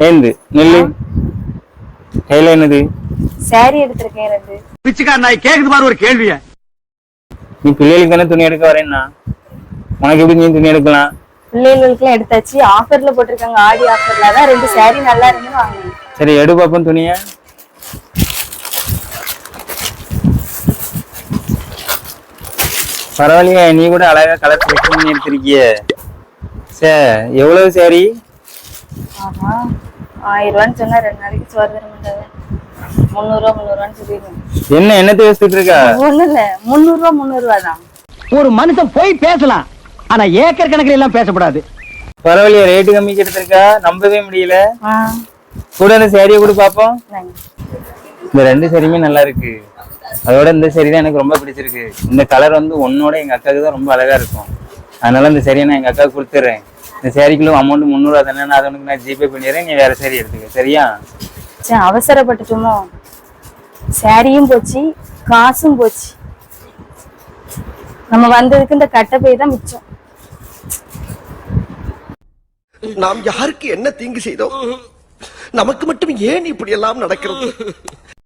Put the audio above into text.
ஏந்து நெல்லு கையில என்னது? சாரி எடுத்திருக்கேன் ரெண்டு. பிச்சைக்கார நாய் கேக்குது பாரு ஒரு கேள்விய. நீ பிள்ளைகளுக்கு தானே துணி எடுக்க வரேன்னா உனக்கு எப்படி நீ துணி எடுக்கலாம்? பிள்ளைகளுக்குலாம் எடுத்தாச்சு. ஆஃபர்ல போட்டிருக்காங்க, ஆடி ஆஃபர்ல. அதான் ரெண்டு சாரி நல்லா இருந்துன்னு வாங்கினேன். சரி எடு பாப்போம் துணிய. பரவாயில்லையா, நீ கூட அழகா கலர் செலக்ட் பண்ணி எடுத்திருக்கிய. சரி எவ்வளவு சாரி? ஆஹா, 1000 ரூபான்னு சொன்னா 2 நாளைக்கு சோறு தர மாட்டாங்க. 300 சொல்லிடுவேன். என்ன என்னத்தை யோசிச்சுட்டு இருக்கா? ஒண்ணு இல்ல, 300 ரூபா தான். ஒரு மனுஷன் போய் பேசலாம், ஆனா ஏக்கர் கணக்கில் எல்லாம் பேசக்கூடாது. பரவாயில்லையா, ரேட்டு கம்மிக்கு எடுத்திருக்கா, நம்பவே முடியல. கூட அந்த சாரியை கூட பாப்போம். இந்த ரெண்டு சாரியுமே நல்லா இருக்கு. அதோட இந்த சாரி தான் எனக்கு ரொம்ப பிடிச்சிருக்கு. இந்த கலர் வந்து உன்னோட எங்க அக்காவுக்கு தான் ரொம்ப அழகா இருக்கும். அதனால இந்த சாரியை நான் எங்க அக்காவுக்கு கொடுத்துட்றேன். இந்த சாரிக்குள்ள அமௌண்ட் 300 தானே, நான் அதை நான் ஜிபே பண்ணிடுறேன். நீ வேற சாரி எடுத்துக்க, சரியா? அவசரப்பட்டுட்டோமோ, சாரியும் போச்சு, காசும் போச்சு. நம்ம வந்ததுக்கு இந்த கட்டப்பை தான் மிச்சம். நாம் யாருக்கு என்ன தீங்கு செய்தோம்? நமக்கு மட்டும் ஏன் இப்படி எல்லாம் நடக்கிறது?